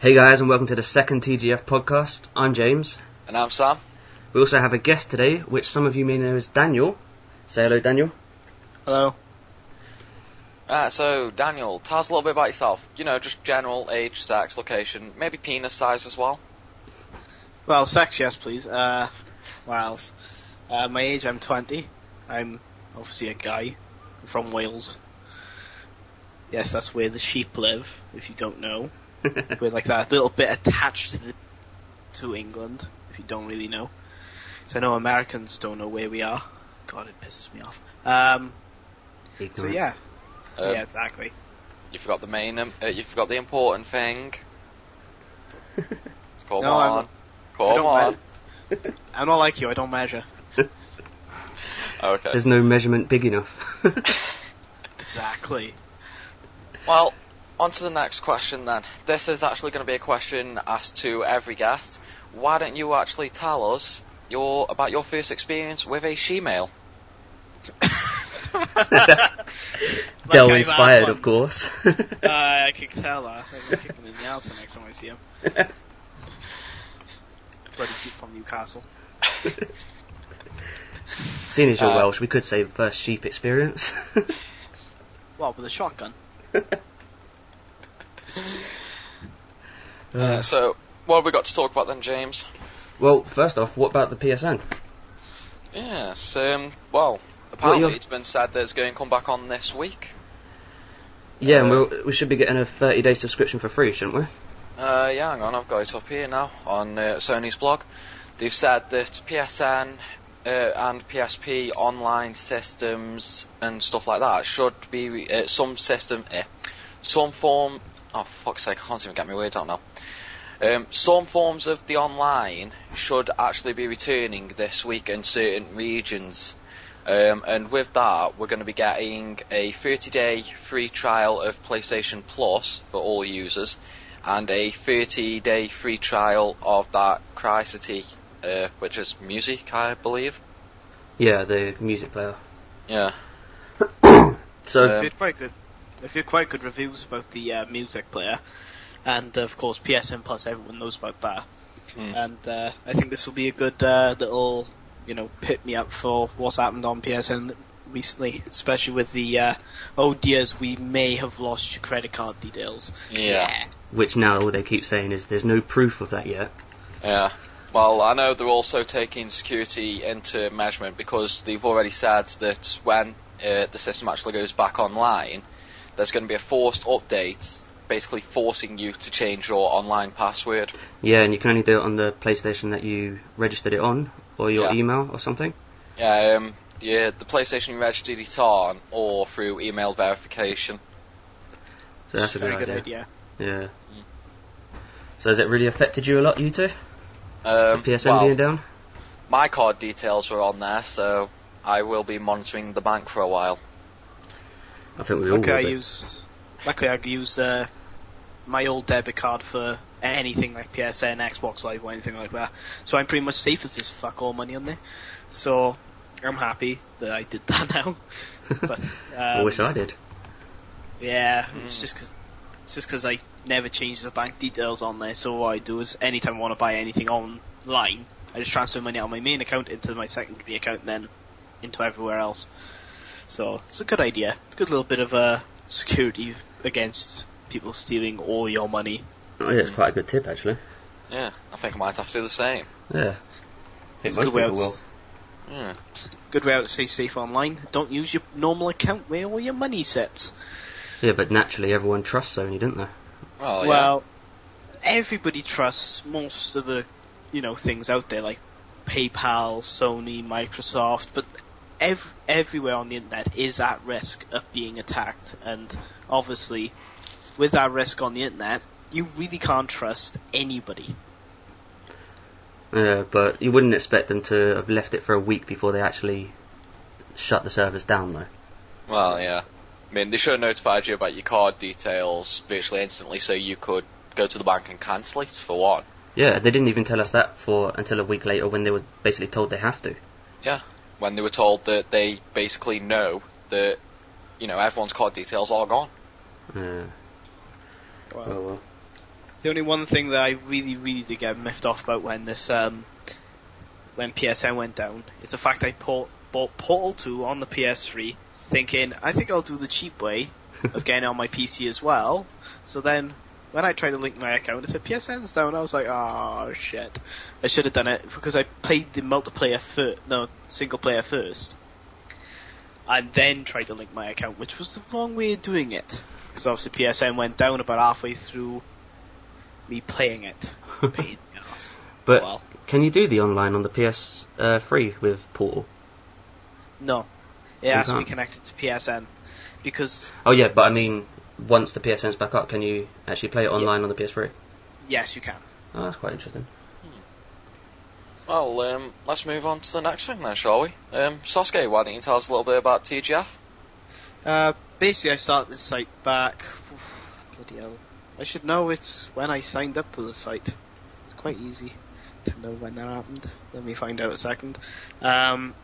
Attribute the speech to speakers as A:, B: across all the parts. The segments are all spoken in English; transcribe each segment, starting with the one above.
A: Hey guys, and welcome to the second TGF podcast. I'm James.
B: And I'm Sam.
A: We also have a guest today, which some of you may know as Daniel. Say hello, Daniel.
C: Hello.
B: So, Daniel, tell us a little bit about yourself. You know, just general age, sex, location, maybe penis size as well.
C: Well, sex, yes, please. What else? My age, I'm 20. I'm obviously a guy. I'm from Wales. Yes, that's where the sheep live, if you don't know. We're like that little bit attached to England, if you don't really know. So I know Americans don't know where we are. God, it pisses me off. So yeah. Yeah, exactly.
B: You forgot the main, you forgot the important thing. Come
C: No,
B: on. Come on.
C: I'm not like you, I don't measure.
B: Okay.
A: There's no measurement big enough.
C: Exactly.
B: Well, on to the next question then. This is actually going to be a question asked to every guest. Why don't you actually tell us about your first experience with a she-male?
A: Dell inspired, of course.
C: I can tell that. I'm kicking him in the ass the next time I see him. Bloody kid from Newcastle.
A: Seeing as you're Welsh, we could say first sheep experience.
C: Well, with a shotgun.
B: So, what have we got to talk about then, James?
A: Well, first off, what about the PSN?
B: Yes, well, apparently it's been said that it's going to come back on this week.
A: Yeah, and we should be getting a 30-day subscription for free, shouldn't we?
B: Yeah, hang on, I've got it up here now on Sony's blog. They've said that PSN and PSP online systems and stuff like that should be some form. Oh, fuck's sake! I can't even get my words out now. Some forms of the online should actually be returning this week in certain regions. And with that, we're going to be getting a 30-day free trial of PlayStation Plus for all users, and a 30-day free trial of that Crycity, which is music, I believe.
A: Yeah, the music player.
B: Yeah.
A: So
C: I've heard quite good reviews about the music player, and of course PSN Plus. Everyone knows about that, and I think this will be a good little, pick me up for what's happened on PSN recently, especially with the oh dears, we may have lost your credit card details.
B: Yeah.
A: Which now all they keep saying is there's no proof of that yet.
B: Yeah. Well, I know they're also taking security into measurement, because they've already said that when the system actually goes back online, there's going to be a forced update, basically forcing you to change your online password.
A: Yeah, and you can only do it on the PlayStation that you registered it on, or your email or something.
B: Yeah, the PlayStation you registered it on, or through email verification.
A: So that's a
C: very
A: good
C: good
A: idea.
C: idea.
A: Yeah. So has it really affected you a lot, you two? The PSN
B: well,
A: being down?
B: My card details were on there, so I will be monitoring the bank for a while.
A: I think we all
C: Luckily,
A: will.
C: I use my old debit card for anything like PSN, Xbox Live, or anything like that. So I'm pretty much safe as there's fuck all money on there. So I'm happy that I did that now. But
A: I wish I did.
C: Yeah, it's just because I never changed the bank details on there. So what I do is anytime I want to buy anything online, I just transfer money out of my main account into my secondary account, and then into everywhere else. So it's a good idea. It's a good little bit of security against people stealing all your money.
A: Oh yeah, it's quite a good tip actually.
B: Yeah, I think I might have to do the same.
A: Yeah. I think
C: It's a
A: most
C: good way
A: people will.
B: Yeah.
C: Good way out to stay safe online. Don't use your normal account where all your money sits.
A: Yeah, but naturally everyone trusts Sony, don't they?
C: Well, everybody trusts most of the, things out there, like PayPal, Sony, Microsoft, but everywhere on the internet is at risk of being attacked, and obviously, with that risk on the internet, you really can't trust anybody.
A: Yeah, but you wouldn't expect them to have left it for a week before they actually shut the servers down, though.
B: Well, yeah. I mean, they should have notified you about your card details virtually instantly, so you could go to the bank and cancel it, for one.
A: Yeah, they didn't even tell us that until a week later, when they were basically told they have to.
B: Yeah, when they were told that they basically know that, everyone's card details are gone.
A: Yeah.
C: Well,
A: Oh well.
C: The only one thing that I really, really did get miffed off about when when PSN went down is the fact I bought Portal 2 on the PS3, thinking I think I'll do the cheap way of getting it on my PC as well. So then, when I tried to link my account, it said PSN's down. I was like, oh shit! I should have done it because I played the single player first, and then tried to link my account, which was the wrong way of doing it. Because obviously PSN went down about halfway through me playing it. Pain in the ass.
A: But
C: well,
A: can you do the online on the PS3 with Portal?
C: no, it has to be
A: can't.
C: connected to PSN because
A: Oh yeah, but I mean, once the PSN's back up, can you actually play it online on the PS3?
C: yes, you can.
A: Oh, that's quite interesting.
B: Well, let's move on to the next thing then, shall we? Sousuke, why don't you tell us a little bit about TGF?
C: Basically, I started this site back. Bloody hell. I should know it's when I signed up to the site. It's quite easy to know when that happened. Let me find out a second. October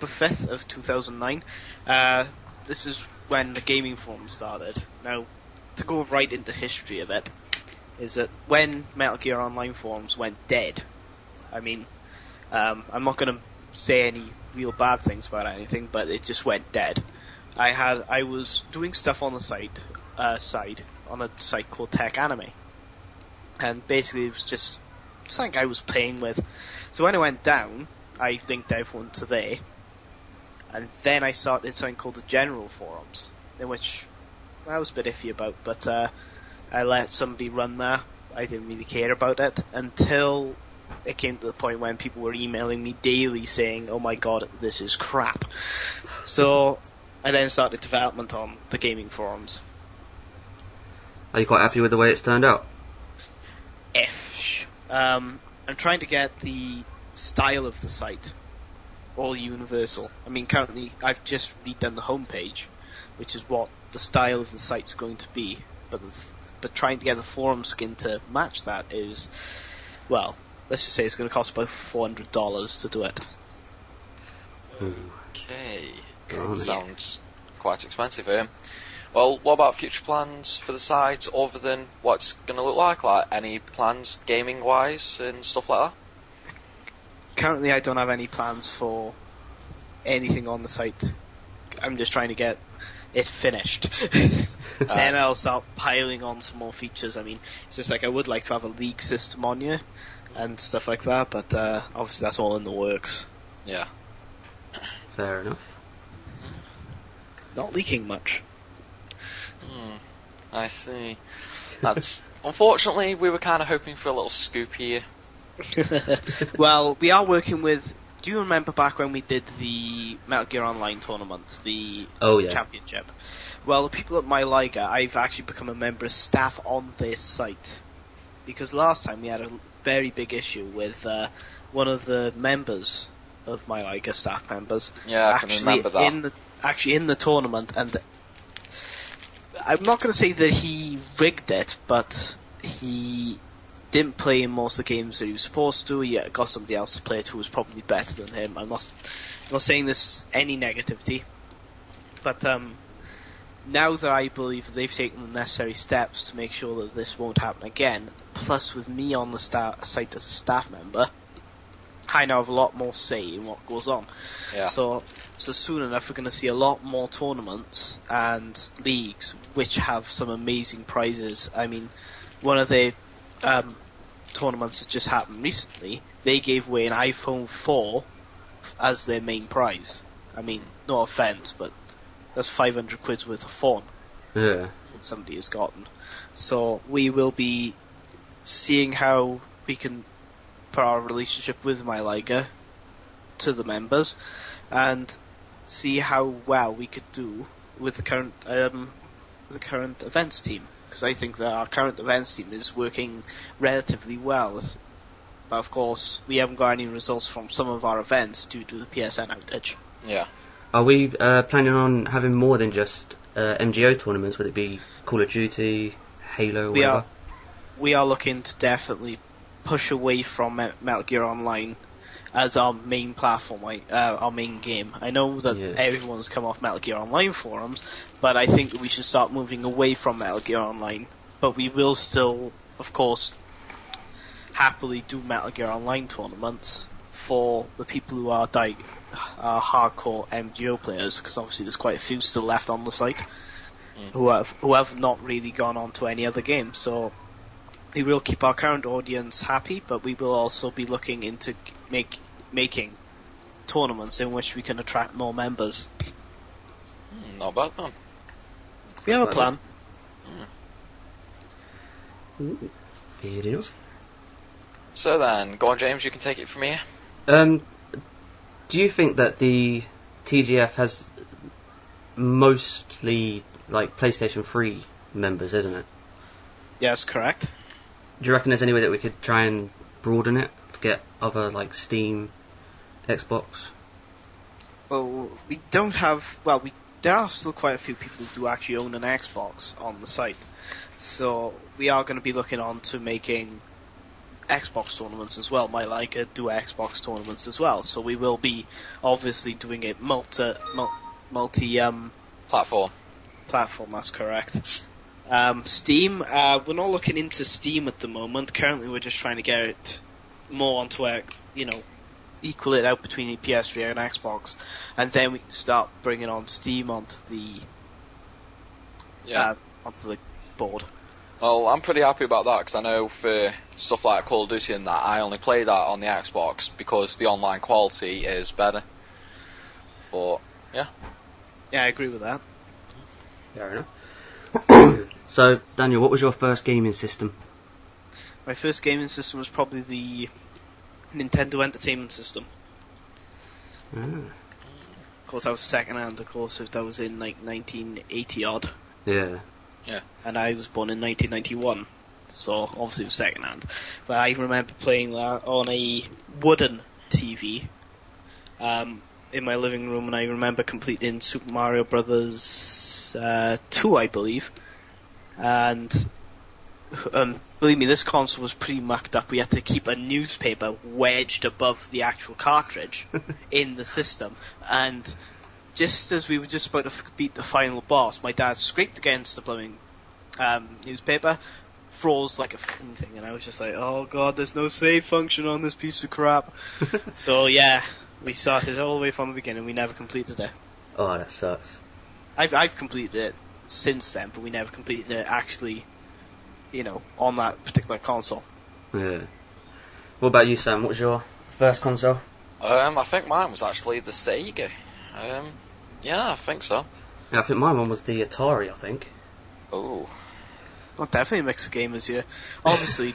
C: 5th of 2009. This is when the gaming forum started. Now, to go right into history of it, is that when Metal Gear Online forums went dead, I mean, I'm not going to say any real bad things about anything, but it just went dead. I was doing stuff on the site, on a site called Tech Anime, and basically it was just something I was playing with. So when it went down, I linked everyone to there, and then I started something called the General Forums, in which I was a bit iffy about, but I let somebody run there. I didn't really care about it until it came to the point when people were emailing me daily saying, oh my god, this is crap. So I then started development on the gaming forums.
A: Are you quite happy with the way it's turned out?
C: I'm trying to get the style of the site all universal. I mean, currently I've just redone the homepage, which is what the style of the site's going to be, but trying to get the forum skin to match that is, well, let's just say it's going to cost about $400 to do it.
B: Okay.
A: Oh,
B: Sounds quite expensive. Well, what about future plans for the site other than what it's going to look like? Like, any plans gaming-wise and stuff like that?
C: Currently I don't have any plans for anything on the site. I'm just trying to get it finished. Then I'll start piling on some more features. I mean, it's just like I would like to have a league system on you and stuff like that, but obviously that's all in the works.
B: Yeah.
A: Fair enough.
C: Not leaking much.
B: I see. That's unfortunately we were kind of hoping for a little scoop here.
C: Well, we are working with. Do you remember back when we did the Metal Gear Online tournament, the championship? Well, the people at My Liga, I've actually become a member of staff on this site because last time we had a very big issue with one of the members of My Liga, staff members.
B: Yeah, I can remember that.
C: In the tournament, and I'm not going to say that he rigged it, but he didn't play in most of the games that he was supposed to. He got somebody else to play it who was probably better than him. I'm not saying this any negativity, but now that I believe they've taken the necessary steps to make sure that this won't happen again, plus with me on the site as a staff member, I now have a lot more say in what goes on.
B: Yeah.
C: So soon enough we're going to see a lot more tournaments and leagues which have some amazing prizes. I mean, one of the tournaments that just happened recently, they gave away an iPhone 4 as their main prize. I mean, no offence, but that's 500 quid's worth of phone.
A: Yeah.
C: That somebody has gotten. So we will be seeing how we can put our relationship with My Liga to the members and see how well we could do with the current events team, because I think that our current events team is working relatively well. But of course, we haven't got any results from some of our events due to the PSN outage.
B: Yeah.
A: Are we planning on having more than just MGO tournaments? Would it be Call of Duty, Halo, or whatever?
C: We are looking to definitely push away from Metal Gear Online as our main platform, our main game. I know that everyone's come off Metal Gear Online forums, but I think that we should start moving away from Metal Gear Online but we will still, of course, happily do Metal Gear Online tournaments for the people who are hardcore MGO players, because obviously there's quite a few still left on the site who have not really gone on to any other game. So we will keep our current audience happy, but we will also be looking into making tournaments in which we can attract more members.
B: Not bad then.
C: We have a plan.
A: Fair enough.
B: So then, go on, James. You can take it from here.
A: Do you think that the TGF has mostly like PlayStation 3 members, isn't it?
C: Yes, correct.
A: Do you reckon there's any way that we could try and broaden it to get other like Steam, Xbox?
C: Well, we don't have. Well, there are still quite a few people who do actually own an Xbox on the site, so we are going to be looking on to making Xbox tournaments as well. My Liker do Xbox tournaments as well, so we will be obviously doing it multi
B: platform.
C: That's correct. Steam, we're not looking into Steam at the moment. Currently, we're just trying to get it more onto where, equal it out between PS3 and Xbox, and then we can start bringing on Steam onto the board.
B: Well, I'm pretty happy about that, because I know for stuff like Call of Duty and that, I only play that on the Xbox because the online quality is better. But, yeah.
C: Yeah, I agree with that.
A: Fair enough. So, Daniel, what was your first gaming system?
C: My first gaming system was probably the Nintendo Entertainment System. Of course, that was second hand, of course, if that was in like 1980 odd.
A: Yeah.
B: Yeah.
C: And I was born in 1991, so obviously it was second hand. But I remember playing that on a wooden TV in my living room, and I remember completing Super Mario Brothers 2, I believe. And believe me, this console was pretty mucked up. We had to keep a newspaper wedged above the actual cartridge in the system, and just as we were just about to beat the final boss, my dad scraped against the blooming newspaper, froze like a fucking thing, and I was just like, oh god, there's no save function on this piece of crap. So yeah, we started all the way from the beginning. We never completed it.
A: Oh, that sucks.
C: I've completed it since then, but we never completed it actually, on that particular console.
A: Yeah. What about you, Sam? What was your first console?
B: I think mine was actually the Sega. Yeah, I think so.
A: Yeah, I think my one was the Atari, I think.
B: Oh.
C: Well, definitely a mix of gamers here. Obviously,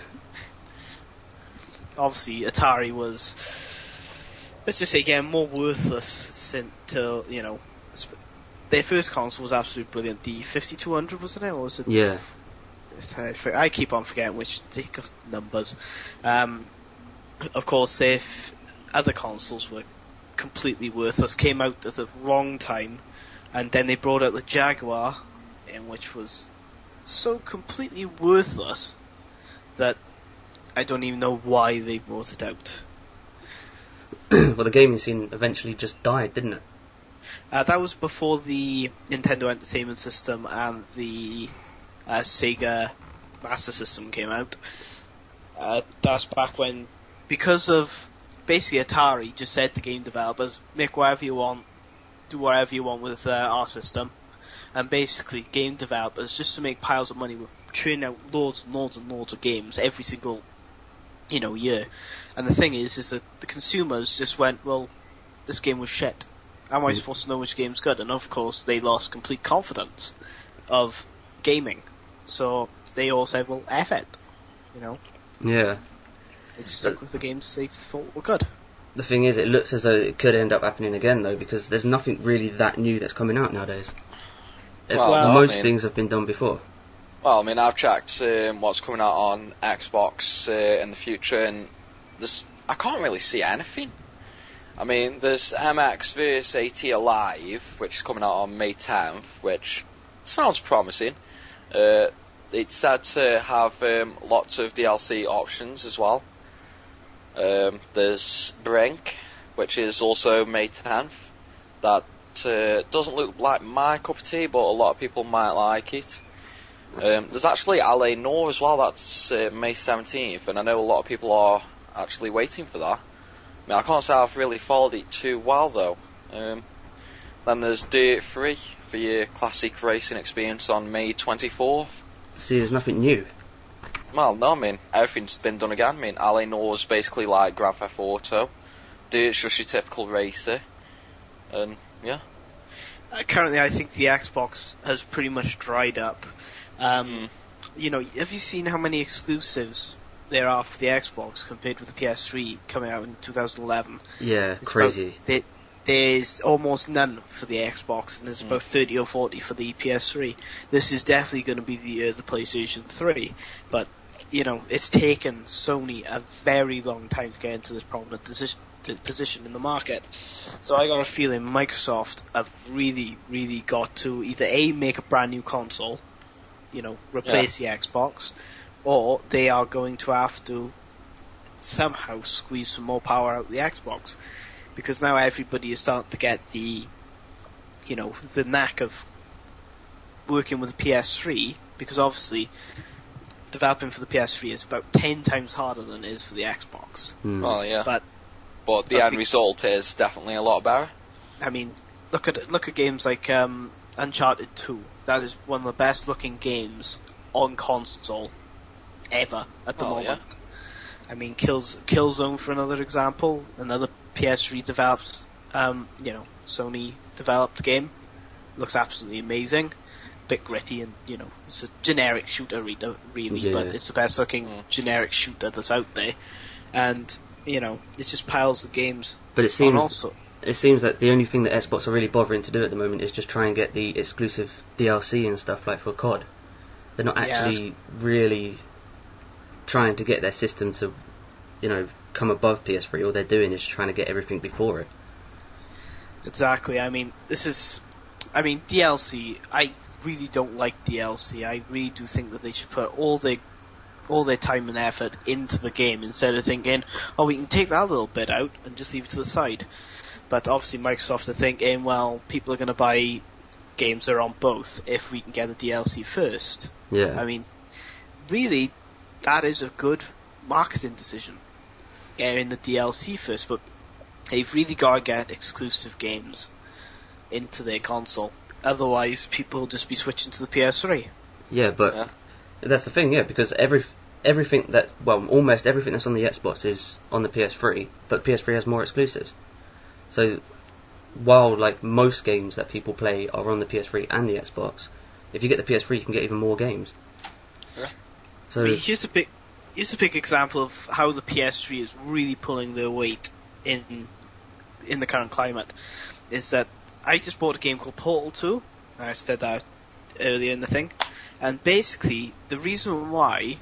C: Atari was, let's just say, again, more worthless their first console was absolutely brilliant. The 5200, wasn't it? Or was it?
A: Yeah.
C: I keep on forgetting which numbers. Of course, their other consoles were completely worthless, came out at the wrong time, and then they brought out the Jaguar, which was so completely worthless that I don't even know why they brought it out.
A: Well, the gaming scene eventually just died, didn't it?
C: That was before the Nintendo Entertainment System and the Sega Master System came out. That's back when, because of basically Atari just said to game developers, make whatever you want, do whatever you want with our system, and basically game developers, just to make piles of money, were churning out loads and loads and loads of games every single year. And the thing is that the consumers just went, well, this game was shit. How am I supposed to know which game's good? And of course they lost complete confidence of gaming, so they all said, well, F it,
A: Yeah.
C: They stuck with the games they thought were good.
A: The thing is, it looks as though it could end up happening again, though, because there's nothing really that new that's coming out nowadays. Most things have been done before.
B: Well, I mean, I've checked what's coming out on Xbox in the future, and I can't really see anything. I mean, there's MX vs AT Alive, which is coming out on May 10th, which sounds promising. It's said to have lots of DLC options as well. There's Brink, which is also May 10th. That doesn't look like my cup of tea, but a lot of people might like it. There's actually LA Noir as well, that's May 17th, and I know a lot of people are actually waiting for that. I mean, I can't say I've really followed it too well though. Then there's Dirt 3 for your classic racing experience on May 24th.
A: See, there's nothing new.
B: Well, no, I mean, everything's been done again. I mean, LA Noir's basically like Grand Theft Auto. Dirt's just your typical racer. And, yeah.
C: Currently, I think the Xbox has pretty much dried up. You know, have you seen how many exclusives there are for the Xbox compared with the PS3 coming out in 2011?
A: Yeah, it's crazy.
C: There's almost none for the Xbox, and there's about 30 or 40 for the PS3. This is definitely going to be the PlayStation 3, but, you know, it's taken Sony a very long time to get into this prominent position in the market. So I got a feeling Microsoft have really, really got to either A, make a brand new console, you know, replace the Xbox, or they are going to have to somehow squeeze some more power out of the Xbox. Because now everybody is starting to get the knack of working with the PS3, because obviously developing for the PS3 is about 10 times harder than it is for the Xbox.
B: Well, yeah. But the end result is definitely a lot better.
C: I mean, look at games like Uncharted 2. That is one of the best looking games on console ever at the moment. Yeah. I mean, Killzone for another example, another PS3 developed, Sony developed game. Looks absolutely amazing. Bit gritty and, you know, it's a generic shooter really, but it's the best looking generic shooter that's out there. And, you know, it's just piles of games.
A: But it seems that the only thing that Xbox are really bothering to do at the moment is just try and get the exclusive DLC and stuff like for COD. They're not actually really trying to get their system to, you know, come above PS3. All they're doing is trying to get everything before it.
C: Exactly. I mean, DLC. I really don't like DLC. I really do think that they should put all their time and effort into the game instead of thinking, oh, we can take that little bit out and just leave it to the side. But obviously Microsoft are thinking, well, people are going to buy games that are on both if we can get the DLC first.
A: Yeah.
C: I mean, really, that is a good marketing decision, getting the DLC first, but they've really got to get exclusive games into their console. Otherwise, people will just be switching to the PS3.
A: Yeah, but that's the thing, because almost everything that's on the Xbox is on the PS3, but PS3 has more exclusives. So, while like most games that people play are on the PS3 and the Xbox, if you get the PS3, you can get even more games.
B: Yeah.
A: So
C: I mean, here's a big example of how the PS3 is really pulling their weight in the current climate. Is that I just bought a game called Portal 2. I said that earlier in the thing, and basically the reason why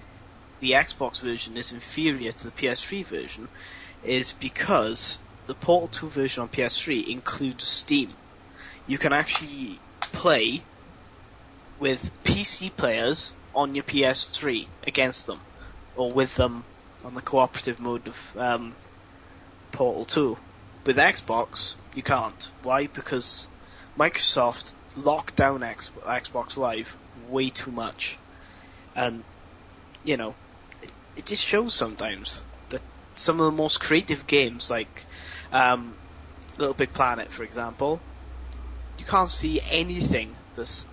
C: the Xbox version is inferior to the PS3 version is because the Portal 2 version on PS3 includes Steam. You can actually play with PC players on your PS3 against them, or with them on the cooperative mode of Portal 2. With Xbox, you can't. Why? Because Microsoft locked down Xbox Live way too much. And, you know, it just shows sometimes that some of the most creative games, like Little Big Planet, for example, you can't see anything that's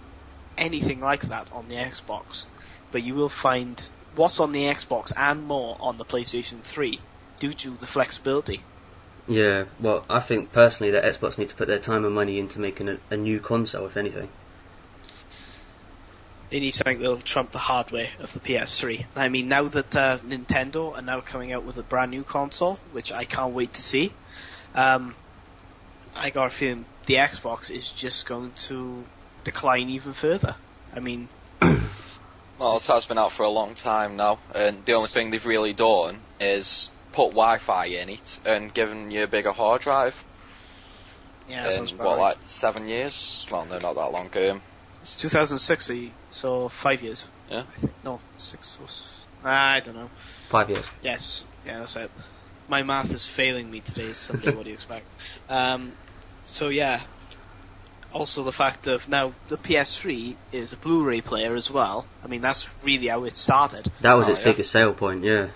C: anything like that on the Xbox. But you will find what's on the Xbox and more on the PlayStation 3 due to the flexibility.
A: Yeah, well, I think personally that Xbox need to put their time and money into making a new console, if anything.
C: They need something that'll trump the hardware of the PS3. I mean, now that Nintendo are now coming out with a brand new console, which I can't wait to see, I got a feeling the Xbox is just going to decline even further. I mean...
B: Well, it has been out for a long time now, and the only thing they've really done is put Wi-Fi in it and given you a bigger hard drive.
C: Yeah, that sounds about right.
B: Like 7 years? Well, no, not that long.
C: It's 2006, so 5 years.
B: Yeah?
C: I think, no, 6 or... I don't know.
A: 5 years.
C: Yes, yeah, that's it. My math is failing me today, Sunday, what do you expect? So yeah, also the fact of now the PS3 is a Blu-ray player as well. I mean, that's really how it started.
A: That was its biggest sale point, yeah.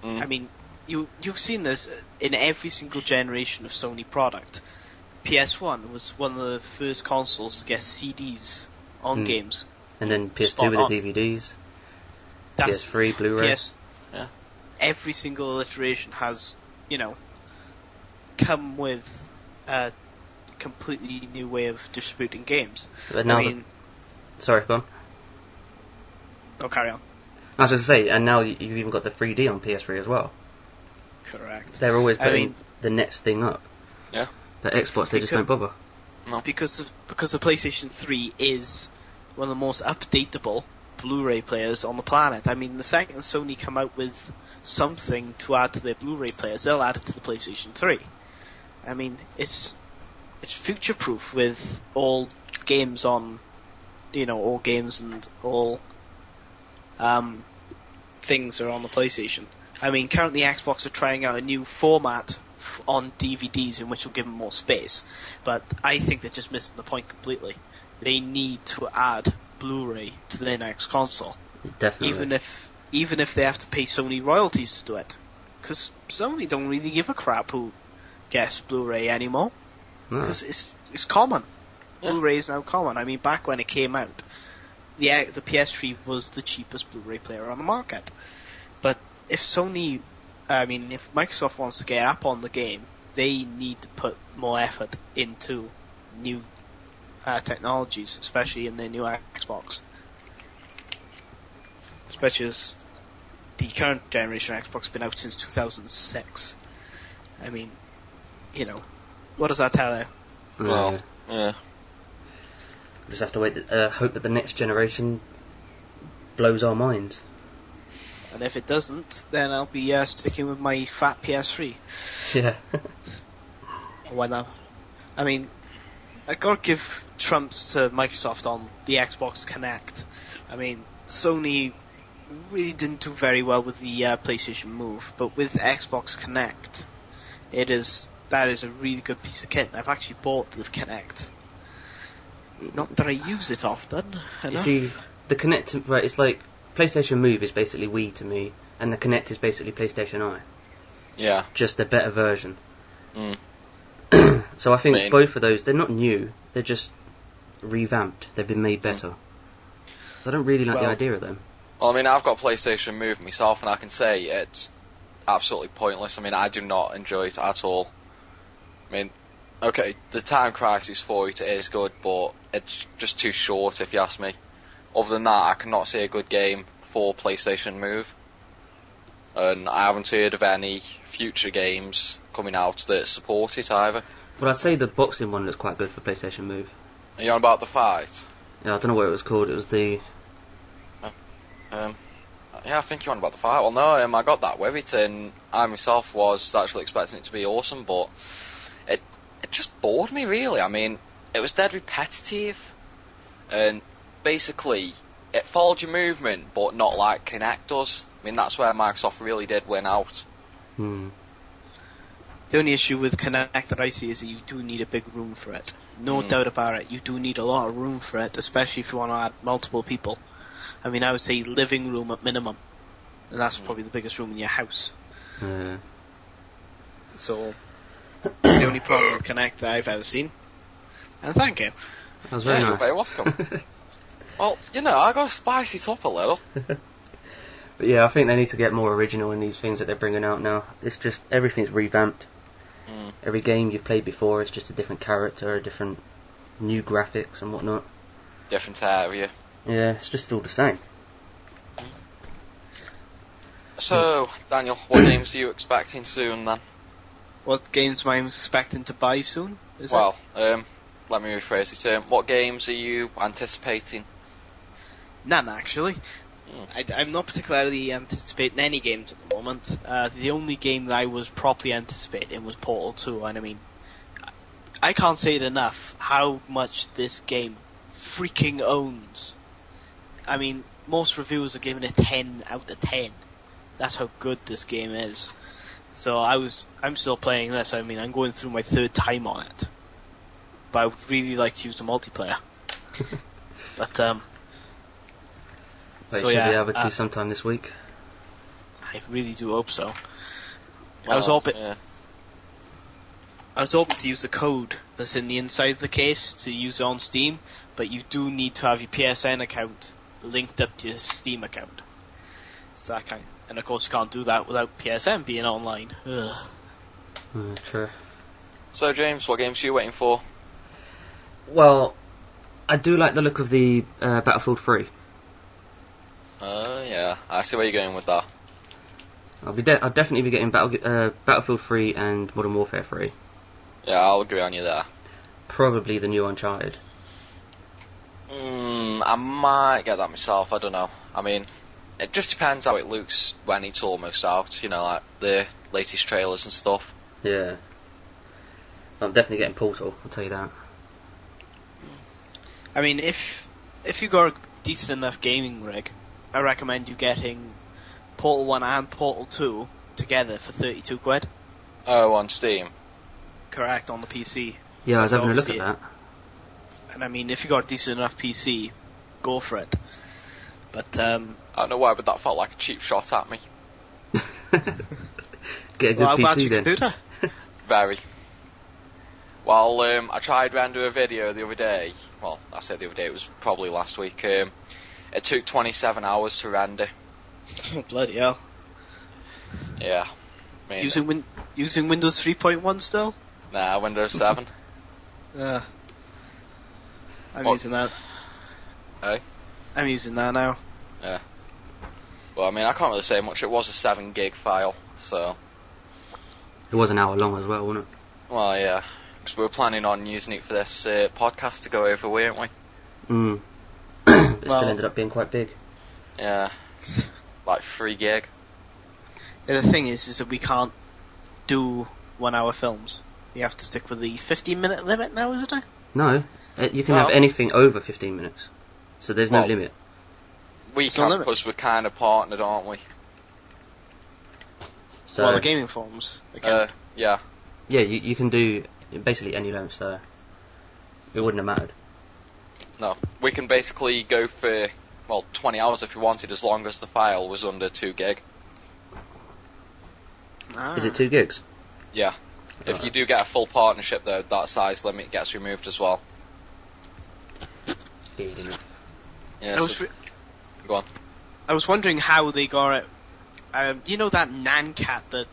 C: Mm. I mean, you've seen this in every single generation of Sony product. PS1 was one of the first consoles to get CDs on games.
A: And then PS2 with the DVDs. PS3, Blu-ray.
B: Yeah.
C: Every single iteration has, come with a completely new way of distributing games.
A: But now sorry, go on.
C: Oh, carry on.
A: I was just going to say, and now you've even got the 3D on PS3 as well.
C: Correct.
A: They're always putting the next thing up.
B: Yeah.
A: But Xbox, they just don't bother.
B: No.
C: Because the PlayStation 3 is one of the most updatable Blu-ray players on the planet. I mean, the second Sony come out with something to add to their Blu-ray players, they'll add it to the PlayStation 3. I mean, it's future-proof with all games on, all games and all things are on the PlayStation. I mean, currently Xbox are trying out a new format on DVDs in which will give them more space, but I think they're just missing the point completely. They need to add Blu-ray to their next console.
A: Definitely.
C: Even if they have to pay Sony royalties to do it. Because Sony don't really give a crap who gets Blu-ray anymore. Because it's common. Yeah. Blu-ray is now common. I mean, back when it came out, the PS3 was the cheapest Blu-ray player on the market. But if Microsoft wants to get up on the game, they need to put more effort into new technologies, especially in their new Xbox. Especially as the current generation Xbox has been out since 2006. I mean, what does that tell you?
B: Well, yeah.
A: Just have to wait. Hope that the next generation blows our minds.
C: And if it doesn't, then I'll be sticking with my fat PS3.
A: Yeah.
C: Why not? I mean, I gotta give trumps to Microsoft on the Xbox Connect. I mean, Sony really didn't do very well with the PlayStation Move, but with Xbox Connect, that is a really good piece of kit. I've actually bought the Connect. Not that I use it often enough.
A: You see, the Connect, right, it's like PlayStation Move is basically Wii to me, and the Connect is basically PlayStation Eye.
B: Yeah.
A: Just a better version.
B: Mm.
A: So I think both of those, they're not new, they're just revamped. They've been made better. So I don't really like the idea of them.
B: Well, I mean, I've got PlayStation Move myself, and I can say it's absolutely pointless. I mean, I do not enjoy it at all. I mean, okay, the Time Crisis for it is good, but it's just too short, if you ask me. Other than that, I cannot see a good game for PlayStation Move. And I haven't heard of any future games coming out that support it either.
A: But I'd say the boxing one looks quite good for PlayStation Move.
B: Are you on about the fight?
A: Yeah, I don't know what it was called. It was the...
B: yeah, I think you're on about the fight. Well, no, I got that with it, and I myself was actually expecting it to be awesome, but it just bored me, really. I mean, it was dead repetitive, and basically, it followed your movement, but not like Kinect does. I mean, that's where Microsoft really did win out.
C: The only issue with Kinect that I see is that you do need a big room for it. No doubt about it. You do need a lot of room for it, especially if you want to add multiple people. I mean, I would say living room at minimum. And that's probably the biggest room in your house. So, it's the only problem with Kinect that I've ever seen. And thank you.
A: That was very nice.
B: You're very welcome. Well, I got to spice it up a little.
A: But yeah, I think they need to get more original in these things that they're bringing out now. It's just, everything's revamped. Every game you've played before, it's just a different character, a different new graphics and whatnot.
B: Different area.
A: Yeah, it's just all the same.
B: So, Daniel, what games are you expecting soon then?
C: What games am I expecting to buy soon?
B: Let me rephrase it. What games are you anticipating?
C: None, actually. I'm not particularly anticipating any games at the moment. The only game that I was properly anticipating was Portal 2, and I mean, I can't say it enough how much this game freaking owns. I mean, most reviewers are giving it 10 out of 10. That's how good this game is. So I'm still playing this. I mean, I'm going through my third time on it. but I would really like to use the multiplayer. But
A: But
C: so
A: should
C: yeah,
A: be able to sometime this week.
C: I really do hope so.
B: Well,
C: I was hoping.
B: yeah.
C: I was hoping to use the code that's in the inside of the case to use it on Steam, but you do need to have your PSN account linked up to your Steam account. So that kind, and of course you can't do that without PSN being online. Ugh.
A: True.
B: So James, what games are you waiting for?
A: Well, I do like the look of the Battlefield 3.
B: Yeah, I see where you're going with that.
A: I'll definitely be getting Battlefield 3 and Modern Warfare 3.
B: Yeah, I'll agree on you there.
A: Probably the new Uncharted.
B: I might get that myself, I don't know. I mean, it just depends how it looks when it's almost out, you know, like the latest trailers and stuff.
A: Yeah. I'm definitely getting Portal, I'll tell you that.
C: I mean, if you got a decent enough gaming rig, I recommend you getting Portal 1 and Portal 2 together for 32 quid.
B: Oh, on Steam.
C: Correct, on the PC.
A: Yeah, I was
C: That's
A: having a look at
C: obviously
A: that.
C: And I mean, if you got a decent enough PC, go for it. But
B: I don't know why, but that felt like a cheap shot at me.
A: Get a good
C: well, I'm glad
A: PC
C: you
A: then.
C: can do that.
B: Very. Well, I tried to render a video the other day. Well, I said the other day, it was probably last week. It took 27 hours to render.
C: Oh, bloody hell.
B: Yeah. I mean,
C: Using Windows 3.1 still?
B: nah, Windows 7.
C: I'm
B: What?
C: using that.
B: Hey?
C: I'm using that now.
B: Yeah. Well, I mean, I can't really say much. It was a 7 gig file, so...
A: It was an hour long as well, wasn't it?
B: Well, yeah. Because we were planning on using it for this podcast to go over, weren't we?
A: Mm. It
C: Well-
A: still ended up being quite big.
B: Yeah. Like 3 gig.
C: Yeah, the thing is that we can't do 1 hour films. You have to stick with the 15-minute limit now, isn't it?
A: No, you can
B: Well-
A: have anything over 15 minutes. So there's no
B: Well-
A: limit.
B: We
C: It's no
B: can't
C: limit.
B: because we're kind of partnered, aren't we?
A: So
C: Well, the gaming forums. Again.
B: Yeah.
A: yeah, you can do basically any length, so it wouldn't have mattered.
B: No. We can basically go for, well, 20 hours if we wanted, as long as the file was under 2 gig.
C: Ah.
A: Is it 2 gigs?
B: Yeah. If you do get a full partnership, though, that size limit gets removed as well.
A: Yeah,
B: Yeah,
C: I was,
B: so, go on.
C: I was wondering how they got it. You know that Nan cat, the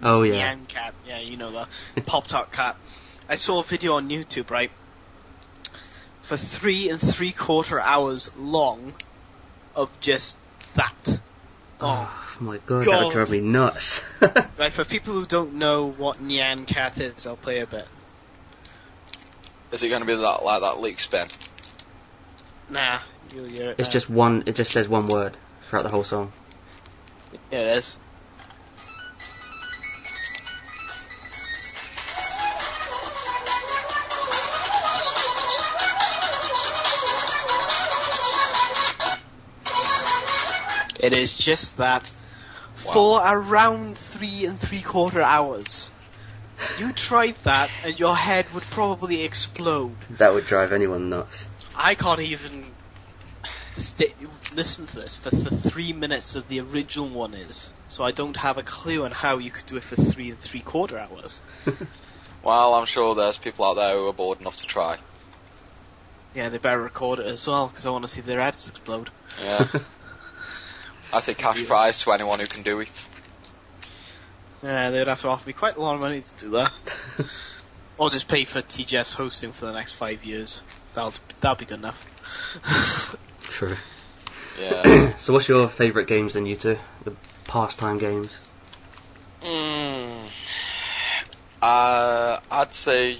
A: Oh yeah.
C: Nyan cat? Yeah, you know the Pop-Tart cat. I saw a video on YouTube, right? For 3 3/4 hours long of just that.
A: Oh my god, that
C: God.
A: would drive me nuts.
C: Right, for people who don't know what Nyan cat is, I'll play a bit.
B: Is it going to be that leak spin?
C: Nah, you'll hear it.
A: It's
C: now.
A: just one. It just says one word throughout the whole song.
C: Yeah, it is. It is just that for around 3 3/4 hours. You tried that and your head would probably explode.
A: That would drive anyone nuts.
C: I can't even listen to this for the 3 minutes that the original one is, so I don't have a clue on how you could do it for 3 3/4 hours.
B: Well, I'm sure there's people out there who are bored enough to try.
C: Yeah, they better record it as well, because I want to see their heads explode.
B: Yeah. I say cash prize to anyone who can do it.
C: Yeah, they'd have to offer me quite a lot of money to do that. Or just pay for TGS hosting for the next 5 years. That'll be good enough.
A: True.
B: Yeah.
A: So what's your favourite games then, you two? The pastime games?
B: I'd say...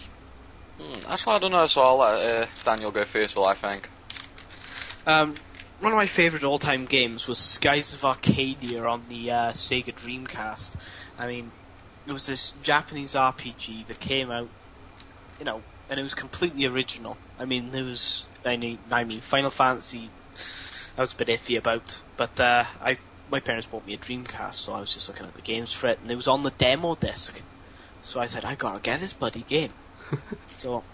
B: actually, I don't know, so I'll let Daniel go first, I think.
C: One of my favourite all-time games was Skies of Arcadia on the Sega Dreamcast. I mean, it was this Japanese RPG that came out, you know, and it was completely original. I mean, there was, I mean, Final Fantasy, I was a bit iffy about, but my parents bought me a Dreamcast, so I was just looking at the games for it, and it was on the demo disc. So I said, I gotta get this bloody game. So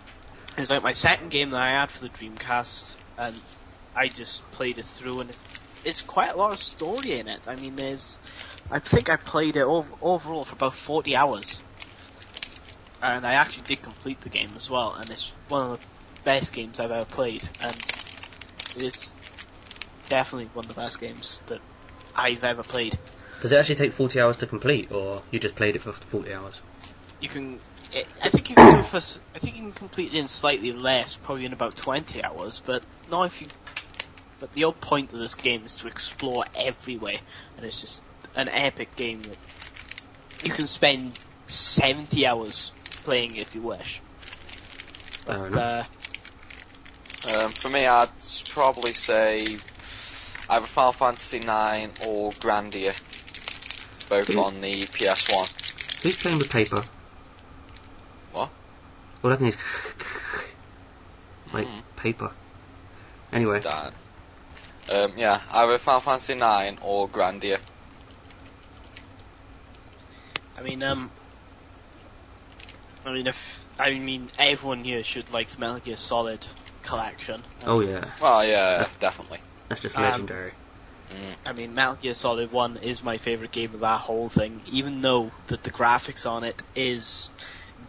C: It was like my second game that I had for the Dreamcast, and I just played it through, and it's quite a lot of story in it. I mean, I think I played it overall for about 40 hours. And I actually did complete the game as well, and it's one of the best games I've ever played, and it is definitely one of the best games that I've ever played.
A: Does it actually take 40 hours to complete, or you just played it for 40 hours?
C: I think you can complete it in slightly less, probably in about 20 hours, but but the whole point of this game is to explore everywhere, and it's just an epic game that you can spend 70 hours playing if you wish. But,
B: for me, I'd probably say either Final Fantasy IX or Grandia, both on the PS1.
A: Who's playing with paper?
B: What?
A: What happened is like paper. Anyway.
B: Dan. Yeah, either Final Fantasy IX or Grandia.
C: I mean, everyone here should like the Metal Gear Solid collection.
A: Oh yeah.
B: Well, yeah, definitely.
A: That's just legendary.
C: I mean, Metal Gear Solid 1 is my favourite game of that whole thing, even though that the graphics on it is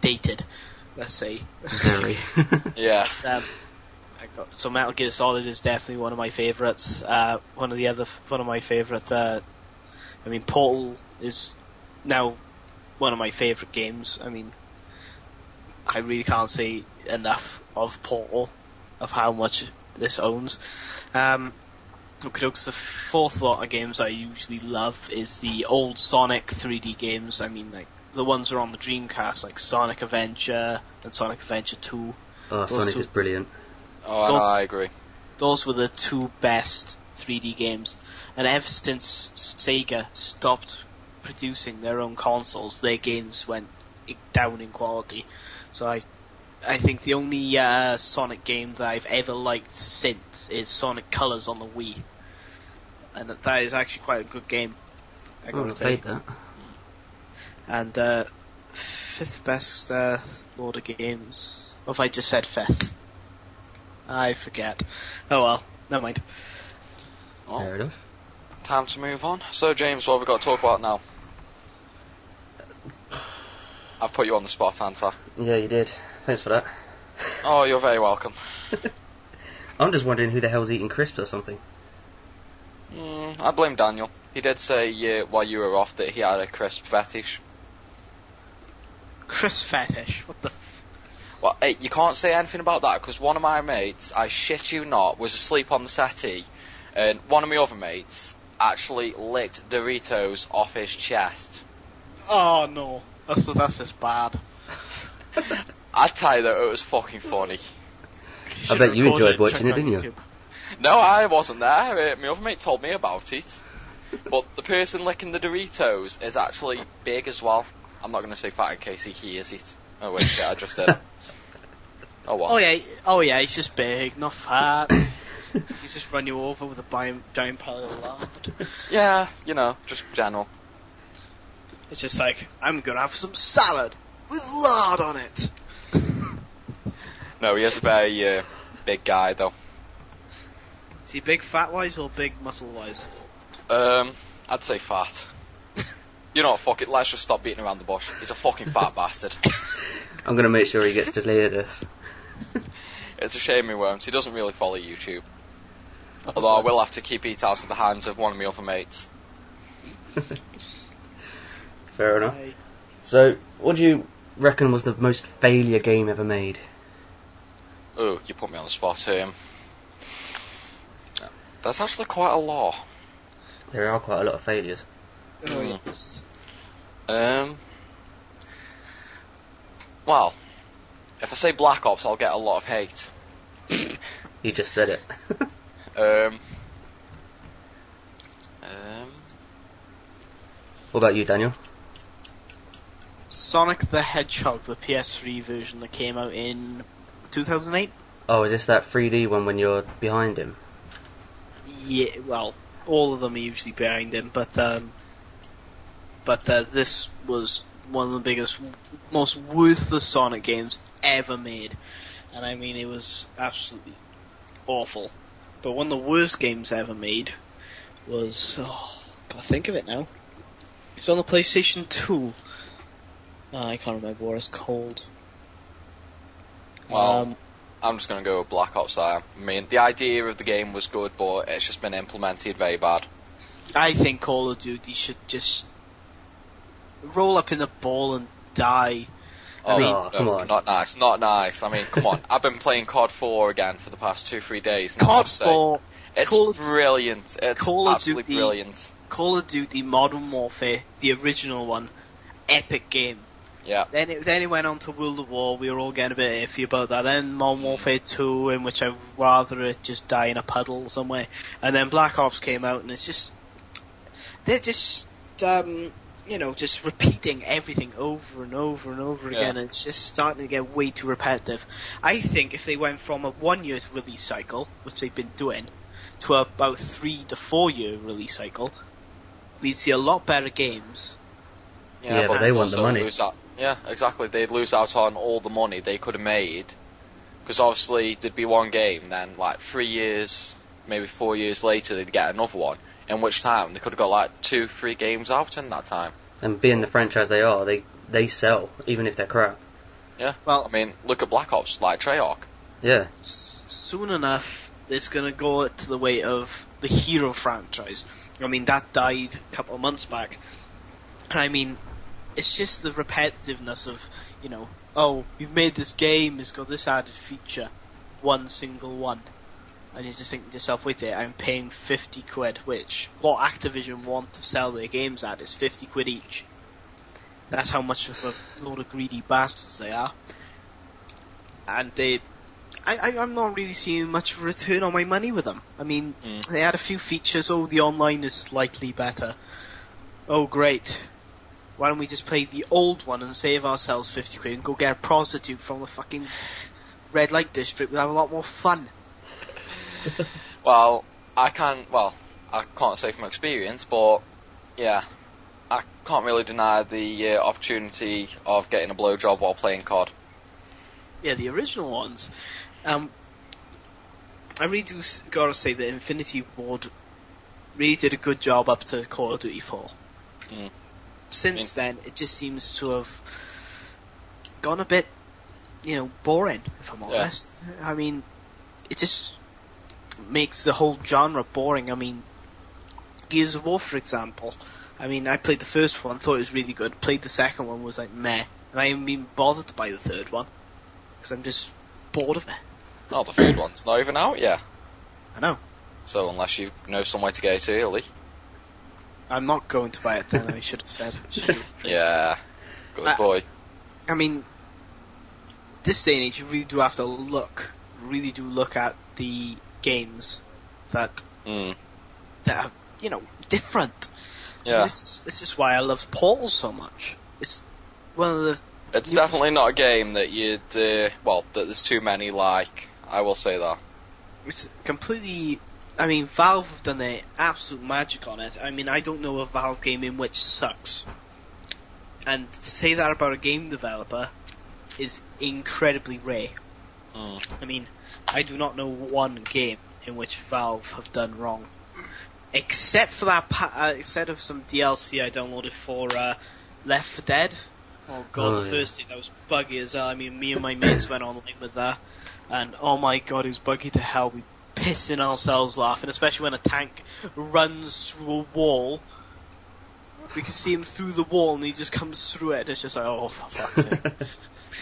C: dated, let's say.
A: Very.
B: Yeah.
C: So Metal Gear Solid is definitely one of my favourites. One of my favourite, Portal is now one of my favourite games. I mean, I really can't say enough of Portal, of how much this owns. The fourth lot of games I usually love is the old Sonic 3D games. I mean, like, the ones that are on the Dreamcast, like Sonic Adventure and Sonic Adventure 2.
A: Oh, Sonic is brilliant.
B: Oh, no, I agree.
C: Those were the two best 3D games. And ever since Sega stopped producing their own consoles, their games went down in quality. So I think the only Sonic game that I've ever liked since is Sonic Colors on the Wii. And that is actually quite a good game.
A: I played that.
C: And fifth best Lord of Games. Or if I just said fifth? I forget. Oh well, never mind.
B: Well,
A: fair enough.
B: Time to move on. So James, what have we got to talk about now? I've put you on the spot, haven't I?
A: Yeah, you did. Thanks for that.
B: Oh, you're very welcome.
A: I'm just wondering who the hell's eating crisps or something.
B: I blame Daniel. He did say while you were off that he had a crisp fetish.
C: Crisp fetish? What the...
B: Well, hey, you can't say anything about that, because one of my mates, I shit you not, was asleep on the settee, and one of my other mates actually licked Doritos off his chest.
C: Oh no, that's just bad.
B: I'd tell you that it was fucking funny.
A: I bet you enjoyed watching it, didn't you?
B: No, I wasn't there. My other mate told me about it. But the person licking the Doritos is actually big as well. I'm not going to say fat in case he hears it. Oh wait, shit, I just did. Oh well.
C: Oh yeah, he's just big, not fat. He's just run you over with a giant pile of lard.
B: Yeah, just general.
C: It's just like, I'm gonna have some salad with lard on it.
B: No, he is a very big guy though.
C: Is he big fat-wise or big muscle-wise?
B: I'd say fat. You know what, fuck it, let's just stop beating around the bush. He's a fucking fat bastard.
A: I'm gonna make sure he gets to hear this.
B: It's a shame he won't. He doesn't really follow YouTube. Although I will have to keep it out of the hands of one of my other mates.
A: Fair enough. So, what do you reckon was the most failure game ever made?
B: Oh, you put me on the spot. There's actually quite a lot.
A: There are quite a lot of failures.
C: Oh, yes.
B: Well, if I say Black Ops, I'll get a lot of hate.
A: You just said it. What about you, Daniel?
C: Sonic the Hedgehog, the PS3 version that came out in 2008?
A: Oh, is this that 3D one when you're behind him?
C: Yeah, well, all of them are usually behind him, but this was one of the biggest, most worthless Sonic games ever made. and I mean it was absolutely awful. But one of the worst games ever made was, gotta think of it now. It's on the PlayStation 2. I can't remember what it's called.
B: Well, I'm just going to go with Black Ops. I mean, the idea of the game was good, but it's just been implemented very bad.
C: I think Call of Duty should just roll up in a ball and die.
B: Oh,
A: no, come on.
B: Not nice, not nice. I mean, come on. I've been playing COD 4 again for the past 2-3 days.
C: COD 4.
B: It's brilliant. It's absolutely brilliant.
C: Call of Duty Modern Warfare, the original one, epic game.
B: Yeah.
C: Then it went on to World of War. We were all getting a bit iffy about that. Then Modern Warfare 2, in which I'd rather it just die in a puddle somewhere. And then Black Ops came out, and it's just they're just just repeating everything over and over and over again. And it's just starting to get way too repetitive. I think if they went from a 1 year release cycle, which they've been doing, to about 3 to 4 year release cycle, we'd see a lot better games.
A: Yeah, but they want the money.
B: Yeah, exactly. They'd lose out on all the money they could have made. Because obviously, there'd be one game, then, 3 years, maybe 4 years later, they'd get another one. In which time, they could have got, 2-3 games out in that time.
A: And being the franchise they are, they sell, even if they're crap.
B: Yeah. Well, I mean, look at Black Ops, like Treyarch.
A: Yeah.
C: Soon enough, it's going to go to the way of the Hero franchise. I mean, that died a couple of months back. And I mean, it's just the repetitiveness of, we've made this game, it's got this added feature, one single one. And you just think to yourself, wait there, I'm paying 50 quid, which, what Activision want to sell their games at is 50 quid each. That's how much of a load of greedy bastards they are. And I'm not really seeing much of a return on my money with them. I mean, they had a few features, the online is slightly better. Oh, great. Why don't we just play the old one and save ourselves 50 quid and go get a prostitute from the fucking red light district? We'll have a lot more fun.
B: Well, I can't say from experience, but yeah, I can't really deny the opportunity of getting a blowjob while playing COD.
C: Yeah, the original ones. I really do gotta say that Infinity Ward really did a good job up to Call of Duty 4. Since then, it just seems to have gone a bit, boring, if I'm honest. Yeah. I mean, it just makes the whole genre boring. I mean, Gears of War, for example. I mean, I played the first one, thought it was really good. Played the second one, was like meh. And I haven't even bothered to buy the third one. Because I'm just bored of it.
B: Oh, the third one's not even out yet.
C: I know.
B: So unless you know some way to get it early.
C: I'm not going to buy it then, I should have said.
B: Yeah, good boy.
C: I mean, this day and age, you really do have to look at the games that are, different.
B: Yeah.
C: This is why I love Portal so much. It's one of the...
B: It's definitely not a game that you'd, that there's too many like, I will say that.
C: It's completely... I mean, Valve have done their absolute magic on it. I mean, I don't know a Valve game in which sucks. And to say that about a game developer is incredibly rare. I mean, I do not know one game in which Valve have done wrong. Except for that, except of some DLC I downloaded for Left 4 Dead. Oh god, the first day that was buggy as hell. I mean, me and my mates went online with that, and oh my god, it was buggy to hell. We pissing ourselves laughing, especially when a tank runs through a wall. We can see him through the wall, and he just comes through it. And it's just like, oh, for fuck's sake.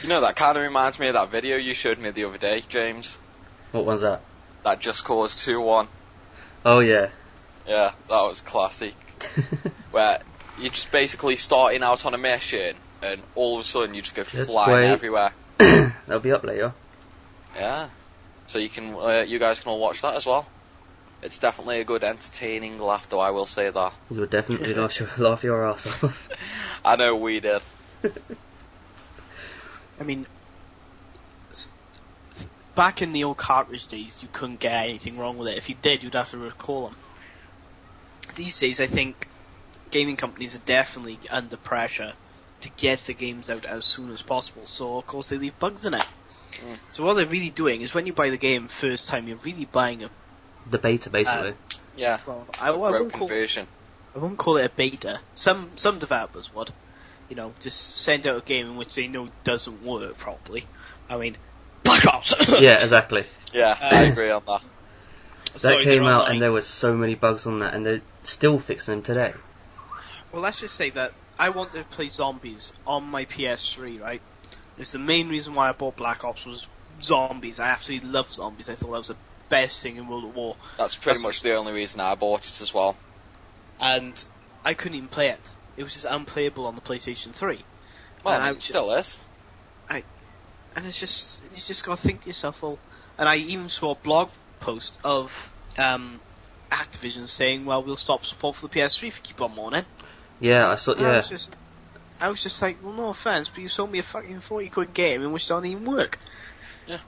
B: That kind of reminds me of that video you showed me the other day, James.
A: What one's that?
B: That Just Cause 2-1.
A: Oh yeah.
B: Yeah, that was classic. Where you're just basically starting out on a mission, and all of a sudden you just go flying everywhere.
A: That'll be up later.
B: Yeah. So you guys can all watch that as well. It's definitely a good, entertaining laugh, though, I will say that.
A: You'll definitely laugh your ass off.
B: I know we did.
C: I mean, back in the old cartridge days, you couldn't get anything wrong with it. If you did, you'd have to recall them. These days, I think gaming companies are definitely under pressure to get the games out as soon as possible, so of course they leave bugs in it. So what they're really doing is when you buy the game first time, you're really buying
A: The beta, basically.
B: Yeah.
C: well,
B: A broken version.
C: I won't call it a beta. Some developers would, just send out a game in which they know doesn't work properly. I mean, Black Ops.
A: Yeah, exactly.
B: Yeah, I agree on that.
A: That came out and there were so many bugs on that, and they're still fixing them today.
C: Well, let's just say that I wanted to play zombies on my PS3, right? It's the main reason why I bought Black Ops was zombies. I absolutely love zombies. I thought that was the best thing in World at War.
B: That's pretty much the only reason I bought it as well.
C: And I couldn't even play it. It was just unplayable on the PlayStation 3.
B: Well,
C: and
B: it still is.
C: And you just got to think to yourself, well, and I even saw a blog post of Activision saying, well, we'll stop support for the PS3 if you keep on mourning.
A: Yeah, I saw.
C: And
A: Yeah.
C: I was just like, well, no offense, but you sold me a fucking 40 quid game in which it doesn't even work.
B: Yeah.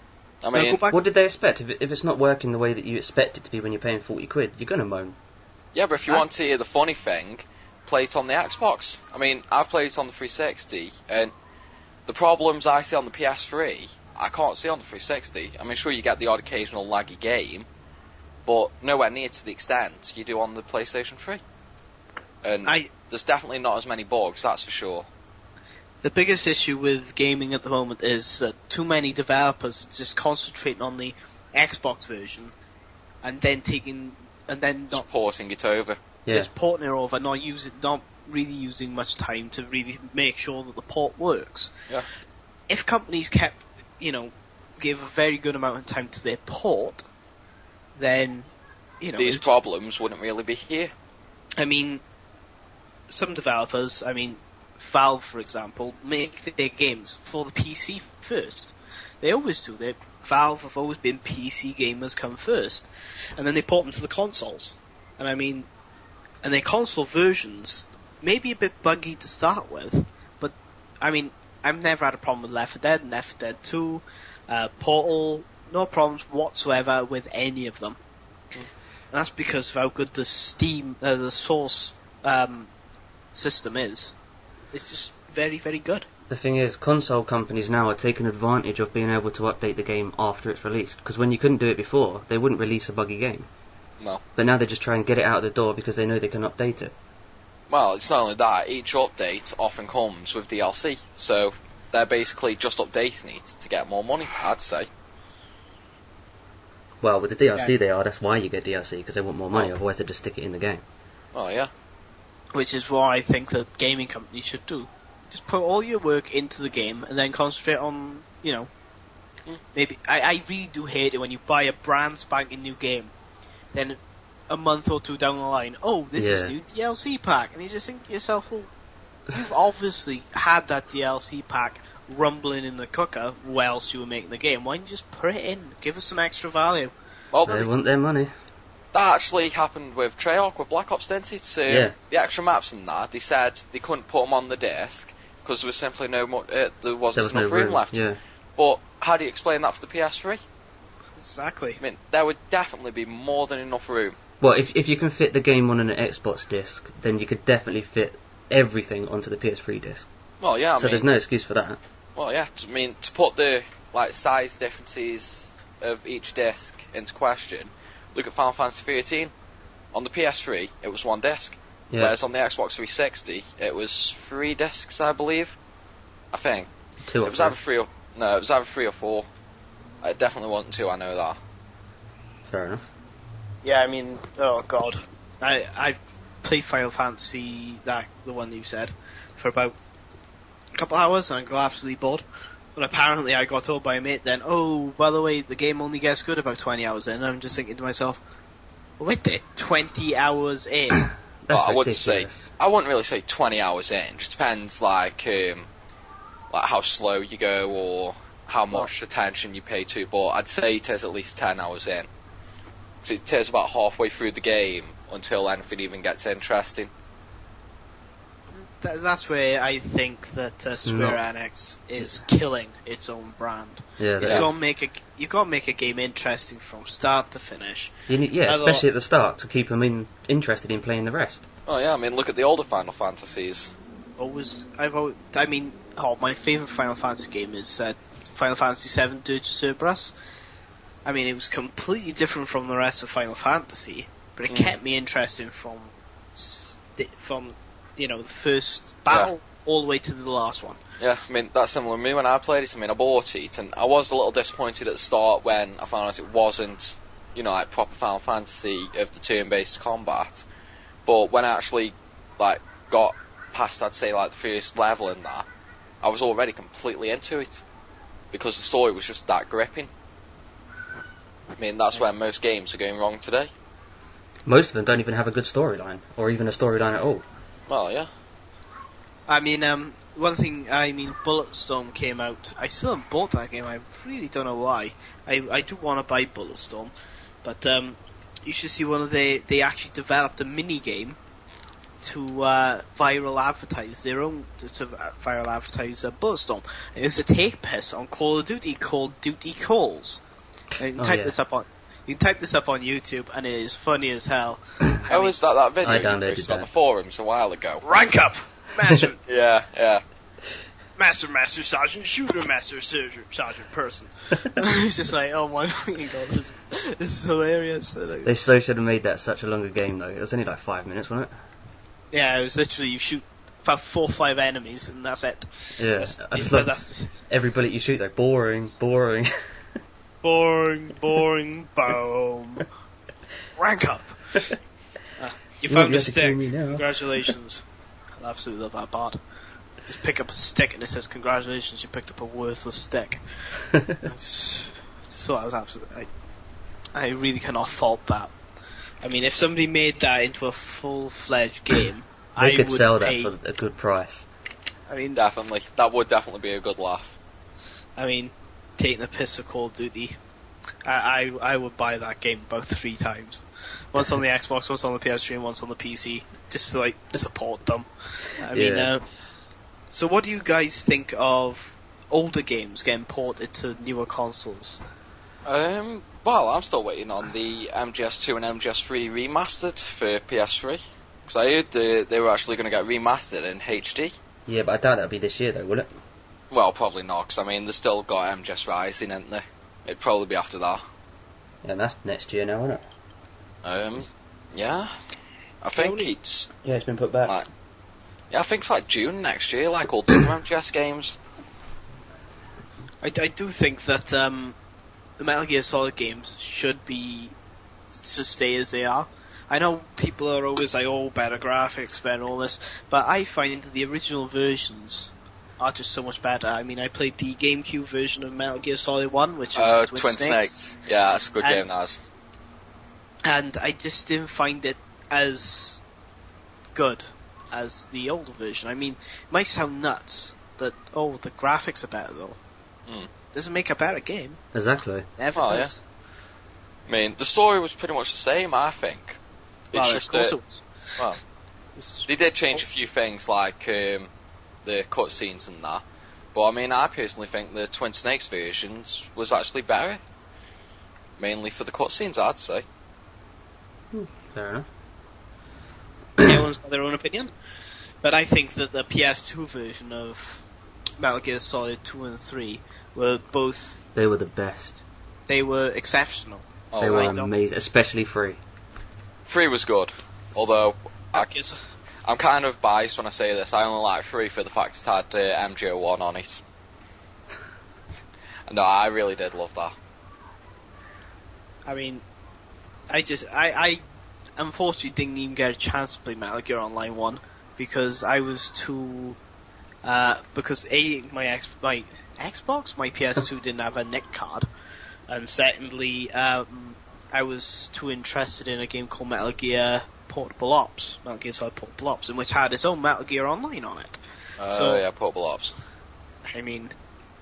B: I mean,
A: What did they expect? If it's not working the way that you expect it to be when you're paying 40 quid, you're gonna moan.
B: yeah, but if you want to hear the funny thing, play it on the Xbox. I mean, I've played it on the 360, and the problems I see on the PS3, I can't see on the 360. I mean, sure, you get the odd occasional laggy game, but nowhere near to the extent you do on the PlayStation 3. And there's definitely not as many bugs, that's for sure.
C: The biggest issue with gaming at the moment is that too many developers are just concentrating on the Xbox version, and then not
B: porting it over.
A: Yeah.
C: just porting it over, not really using much time to really make sure that the port works.
B: Yeah.
C: If companies kept, gave a very good amount of time to their port, then,
B: these problems wouldn't really be here.
C: I mean, some developers, Valve, for example, make their games for the PC first. They always do. Valve have always been PC gamers come first, and then they port them to the consoles. And their console versions may be a bit buggy to start with, but I've never had a problem with Left 4 Dead and Left 4 Dead 2, Portal, no problems whatsoever with any of them. And that's because of how good the Source system is. It's just very, very good.
A: The thing is, console companies now are taking advantage of being able to update the game after it's released. Because when you couldn't do it before, they wouldn't release a buggy game.
B: No.
A: But now they just try and get it out of the door because they know they can update it.
B: Well, it's not only that, each update often comes with DLC, so they're basically just updating it to get more money, I'd say.
A: Well, with the DLC they are, that's why you get DLC, because they want more money, otherwise they just stick it in the game.
B: Oh, yeah.
C: Which is what I think that gaming companies should do. Just put all your work into the game and then concentrate on, maybe... I really do hate it when you buy a brand spanking new game, then a month or two down the line, this is new DLC pack, and you just think to yourself, well, you've obviously had that DLC pack rumbling in the cooker whilst you were making the game. Why don't you just put it in? Give us some extra value.
B: Well,
A: They want their money.
B: That actually happened with Treyarch with Black Ops, didn't it? The extra maps and that, they said they couldn't put them on the disc because there was simply there wasn't enough room left.
A: Yeah.
B: But how do you explain that for the PS3?
C: Exactly.
B: I mean, there would definitely be more than enough room.
A: Well, if you can fit the game on an Xbox disc, then you could definitely fit everything onto the PS3 disc.
B: Well, yeah,
A: so there's no excuse for that.
B: Well, yeah, to put the size differences of each disc into question, look at Final Fantasy 13. On the PS3, it was one disc.
A: Yeah.
B: Whereas on the Xbox 360, it was 3 discs, I believe. I think.
A: 2 or
B: it was
A: 3.
B: it was either 3 or 4. It definitely wasn't 2, I know that.
A: Fair enough.
C: Yeah, oh god. I played Final Fantasy, the one that you said, for about a couple hours and I got absolutely bored. But apparently I got told by a mate then, by the way, the game only gets good about 20 hours in. And I'm just thinking to myself, wait there, 20 hours in?
B: I wouldn't really say 20 hours in. It just depends, like how slow you go or how much attention you pay to it. But I'd say it is at least 10 hours in. So it takes about halfway through the game until anything even gets interesting.
C: That's where I think that Square Enix is killing its own brand.
A: Yeah,
C: you've got to make a game interesting from start to finish.
B: Especially
A: at the start to keep them interested in playing the rest.
B: Oh yeah, look at the older Final Fantasies.
C: My favourite Final Fantasy game is Final Fantasy VII Dirge of Cerberus. I mean, it was completely different from the rest of Final Fantasy, but it kept me interested from the first battle all the way to the last one.
B: Yeah, I mean, that's similar to me when I played it. I mean, I bought it, and I was a little disappointed at the start when I found out it wasn't, like proper Final Fantasy of the turn-based combat. But when I actually, got past, I'd say, the first level in that, I was already completely into it. Because the story was just that gripping. I mean, that's where most games are going wrong today.
A: Most of them don't even have a good storyline, or even a storyline at all.
B: Well, yeah.
C: I mean, Bulletstorm came out. I still haven't bought that game. I really don't know why. I do want to buy Bulletstorm, but you should see they actually developed a mini game to viral advertise Bulletstorm. And it was a take piss on Call of Duty called Duty Calls. And you can type this up on YouTube, and it is funny as hell.
B: How was that video
A: I
B: you
A: downloaded
B: posted on
A: that.
B: the forums a while ago?
C: Rank up! Master!
B: Yeah.
C: Master Sergeant, Shooter Master Sergeant Person. I was just like, oh my fucking god, this is hilarious.
A: They so should have made that such a longer game though. It was only 5 minutes, wasn't it?
C: Yeah, it was literally you shoot about 4 or 5 enemies and that's it.
A: Yeah, every bullet you shoot though, boring.
C: Boring, boom. Rank up. You found a stick. Congratulations. I absolutely love that part. Just pick up a stick and it says, congratulations, you picked up a worthless stick. I just thought that was absolutely... I really cannot fault that. I mean, if somebody made that into a full-fledged game,
A: they could
C: would
A: sell
C: pay...
A: that for a good price.
C: I mean,
B: Definitely. That would definitely be a good laugh.
C: I mean, taking the piss of Call of Duty, I would buy that game about 3 times. Once on the Xbox, once on the PS3, and once on the PC, just to support them. I mean, so what do you guys think of older games getting ported to newer consoles?
B: Well, I'm still waiting on the MGS2 and MGS3 remastered for PS3. Because I heard they were actually going to get remastered in HD.
A: Yeah, but I doubt that'll be this year though, will it?
B: Well, probably not, because they still got MGS Rising, ain't they? It'd probably be after that.
A: Yeah, and that's next year now, isn't it?
B: Yeah. I think it's...
A: Yeah, it's been put back.
B: I think it's June next year, all the other MGS games.
C: I do think that the Metal Gear Solid games should stay as they are. I know people are always like, oh, better graphics, better all this, but I find the original versions are just so much better. I mean, I played the GameCube version of Metal Gear Solid 1, which was
B: Twin Snakes. Yeah, that's a good game, that is.
C: And I just didn't find it as good as the older version. I mean, it might sound nuts that, oh, the graphics are better though. Doesn't make a better game.
A: Exactly.
C: Never does.
B: Yeah. I mean, the story was pretty much the same, I think. It's just that, well, they did change a few things like the cutscenes and that. But I mean, I personally think the Twin Snakes versions was actually better. Mainly for the cutscenes, I'd say.
A: Fair enough.
C: Everyone's got their own opinion. But I think that the PS2 version of Metal Gear Solid 2 and 3 were both...
A: They were the best.
C: They were exceptional.
B: Oh,
A: they were amazing, especially 3.
B: 3 was good. Although, I'm kind of biased when I say this. I only like 3 for the fact it had MGO1 on it. No, I really did love that.
C: I mean, I unfortunately didn't even get a chance to play Metal Gear Online 1 because I was too... because my Xbox, my PS2 didn't have a NIC card, and secondly, I was too interested in a game called Metal Gear Portable Ops, Metal Gear Solid Portable Ops, and which had its own Metal Gear Online on it.
B: Yeah, Portable Ops.
C: I mean,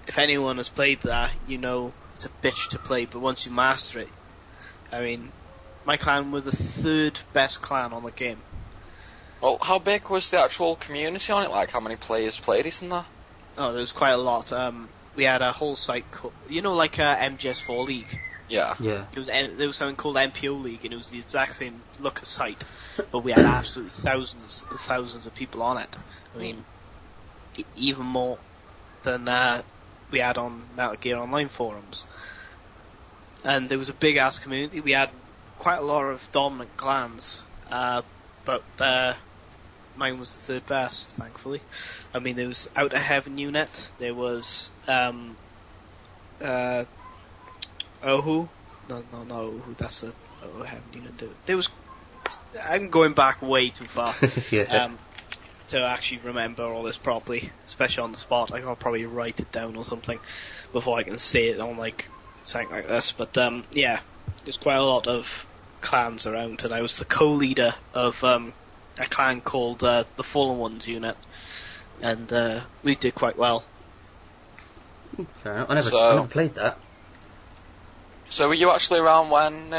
C: if anyone has played that, you know it's a bitch to play, but once you master it, I mean, my clan were the 3rd best clan on the game.
B: Well, how big was the actual community on it? How many players played it and that?
C: Oh, there was quite a lot. We had a whole site, MGS4 League.
B: Yeah.
C: There was something called MPO League, and it was the exact same look of site, but we had absolutely thousands and thousands of people on it. I mean, even more than we had on Metal Gear Online forums. And there was a big ass community. We had quite a lot of dominant clans, but mine was the third best, thankfully. I mean, there was Outer Heaven Unit, there was Ohu. No, Ohu, that's the Outer Heaven Unit. There was. I'm going back way too far.
A: Yeah.
C: To actually remember all this properly, especially on the spot. I'll probably write it down or something before I can say it on something like this. But yeah, there's quite a lot of clans around, and I was the co-leader of a clan called the Fallen Ones Unit, and we did quite well.
A: Fair enough. I never played that.
B: So were you actually around when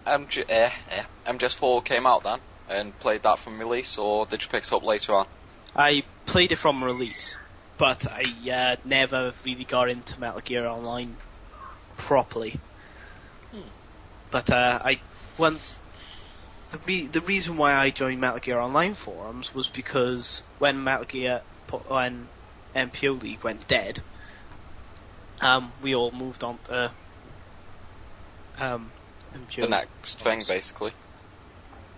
B: MGS4 came out then, and played that from release, or did you pick it up later on?
C: I played it from release, but I never really got into Metal Gear Online properly. But the reason why I joined Metal Gear Online forums was because when MPO League went dead, we all moved on to MPO
B: The next thing, basically.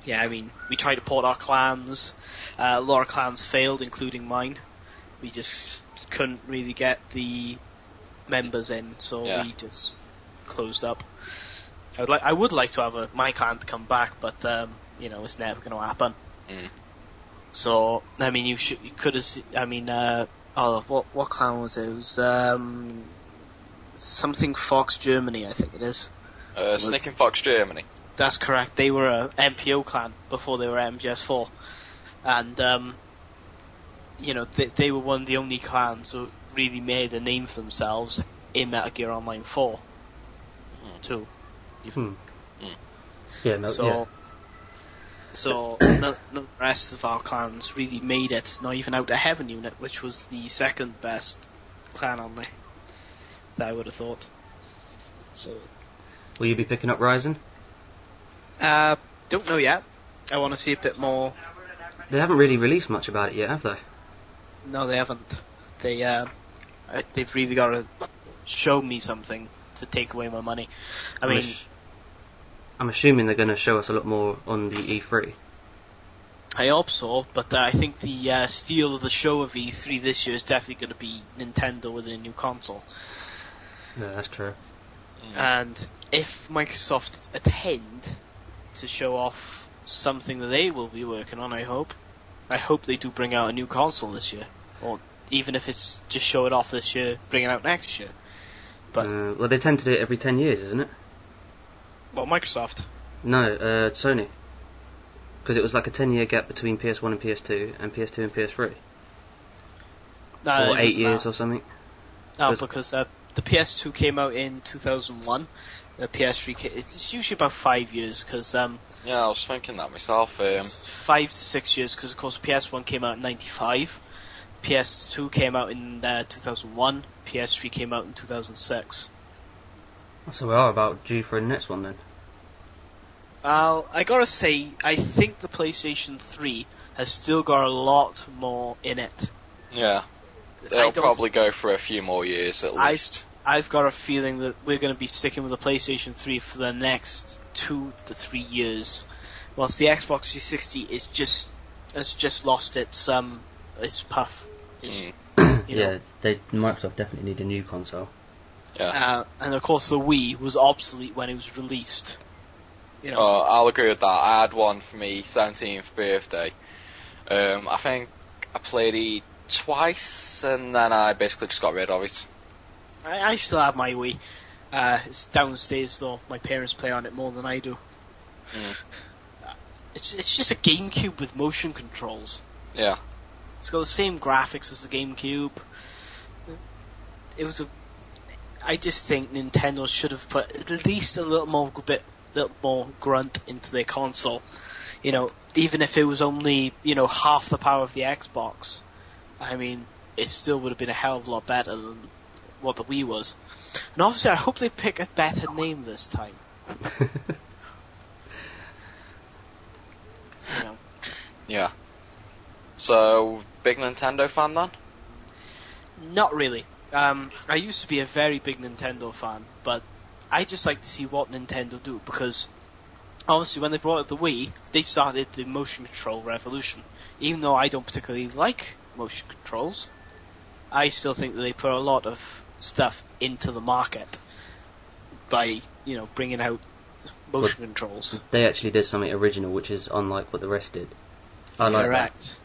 C: Yeah, I mean, we tried to port our clans. A lot of clans failed, including mine. We just couldn't really get the members in, so we just closed up. I would like to have my clan to come back, but it's never going to happen. So, I mean, you could have. I mean, what clan was it? It was something Fox Germany, I think it is.
B: Sneaking Fox Germany.
C: That's correct. They were a MPO clan before they were MGS4, and they were one of the only clans who really made a name for themselves in Metal Gear Online 4. Too.
A: Yeah. No.
C: So none of the rest of our clans really made it. Not even Outer Heaven Unit, which was the second best clan on there. That I would have thought. So.
A: Will you be picking up Ryzen?
C: Don't know yet. I want to see a bit more.
A: They haven't really released much about it yet, have they?
C: No, they haven't. They've really got to show me something to take away my money.
A: I'm assuming they're going to show us a lot more on the E3.
C: I hope so, but I think the steal of the show of E3 this year is definitely going to be Nintendo with a new console.
A: Yeah, that's true.
C: And if Microsoft attend to show off something that they will be working on, I hope they do bring out a new console this year, or even if it's just show it off this year, bring it out next year. But
A: well, they tend to do it every 10 years, isn't it?
C: Well, Microsoft.
A: No, Sony. Because it was like a 10-year gap between PS1 and PS2, and PS2 and PS3.
C: No,
A: or 8 years or something.
C: No, because the PS2 came out in 2001. The PS3 it's usually about 5 years, because
B: yeah, I was thinking that myself.
C: 5 to 6 years, because of course PS1 came out in 95, PS2 came out in 2001, PS3 came out in 2006.
A: So we are about due for the next one then.
C: Well, I gotta say, I think the PlayStation 3 has still got a lot more in it.
B: Yeah, they'll probably go for a few more years at least.
C: I've got a feeling that we're going to be sticking with the PlayStation 3 for the next 2 to 3 years, whilst the Xbox 360 has just lost its puff.
A: Yeah, Microsoft definitely need a new console.
B: Yeah.
C: And of course the Wii was obsolete when it was released.
B: I'll agree with that. I had one for me 17th birthday. I think I played it twice, and then I basically just got rid of it.
C: I still have my Wii. It's downstairs though. My parents play on it more than I do. It's just a GameCube with motion controls.
B: Yeah.
C: It's got the same graphics as the GameCube. I just think Nintendo should have put at least a little more grunt into their console. Even if it was only half the power of the Xbox. I mean, it still would have been a hell of a lot better than what the Wii was. And obviously, I hope they pick a better name this time.
B: Yeah. So, big Nintendo fan then?
C: Not really. I used to be a very big Nintendo fan, but I just like to see what Nintendo do, because obviously when they brought out the Wii, they started the motion control revolution. Even though I don't particularly like motion controls, I still think that they put a lot of stuff into the market by, bringing out motion controls.
A: They actually did something original, which is unlike what the rest did. I like
C: Correct.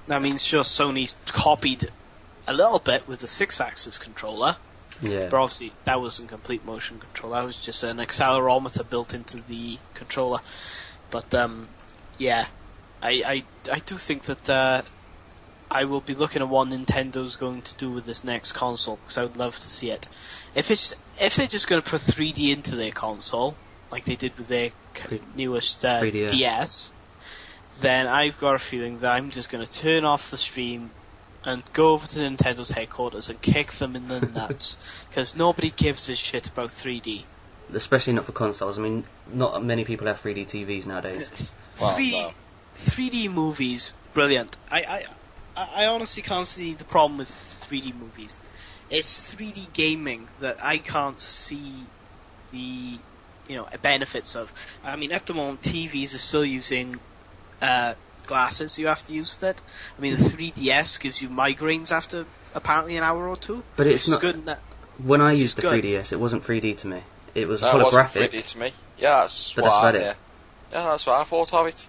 C: That means sure, Sony copied a little bit with the 6-axis controller.
A: Yeah.
C: But obviously, that wasn't complete motion control. That was just an accelerometer built into the controller. But yeah, I do think that I will be looking at what Nintendo's going to do with this next console, because I would love to see it. If they're just going to put 3D into their console, like they did with their newest
A: 3DS.
C: DS, then I've got a feeling that I'm just going to turn off the stream and go over to Nintendo's headquarters and kick them in the nuts, because nobody gives a shit about 3D.
A: Especially not for consoles. I mean, not many people have 3D TVs nowadays.
C: 3D movies, brilliant. I honestly can't see the problem with 3D movies. It's 3D gaming that I can't see the benefits of. I mean, at the moment, TVs are still using glasses you have to use with it. I mean, the 3DS gives you migraines after apparently an hour or two.
A: But it's not
C: good.
A: When I used the 3DS, it wasn't 3D to me. It was
B: It
A: holographic.
B: wasn't 3D to me. Yeah, that's
A: But that's about it.
B: Yeah, that's what I thought of it.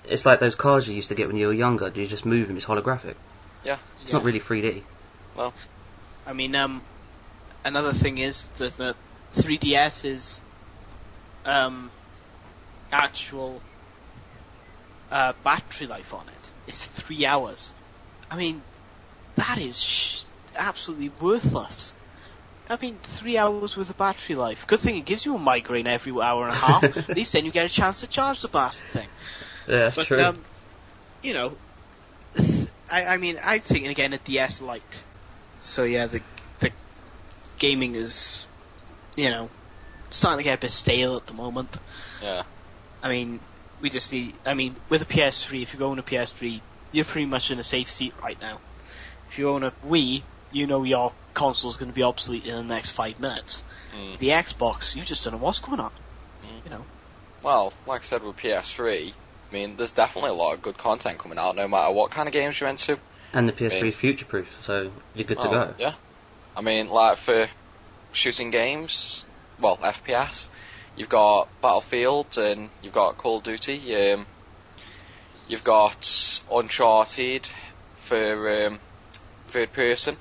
A: It's like those cars you used to get when you were younger. You just move and it's holographic.
B: Yeah.
A: It's not really 3D.
B: No.
C: I mean, another thing is that the 3DS is actual battery life on it. It's 3 hours. I mean, that is absolutely worthless. I mean, 3 hours with a battery life. Good thing it gives you a migraine every hour and a half. At least then you get a chance to charge the bastard thing.
A: Yeah, that's true.
C: I mean, I'm thinking again a DS Lite. So yeah, the gaming is, starting to get a bit stale at the moment.
B: Yeah.
C: I mean, with a PS3, if you go on a PS3, you're pretty much in a safe seat right now. If you own a Wii, your console's going to be obsolete in the next 5 minutes. The Xbox, you just don't know what's going on.
B: Well, like I said with PS3, I mean, there's definitely a lot of good content coming out, no matter what kind of games you're into.
A: And the PS3 is future-proof, so you're good to go.
B: Yeah. I mean, like for shooting games, well, FPS, you've got Battlefield and you've got Call of Duty. You've got Uncharted for third person.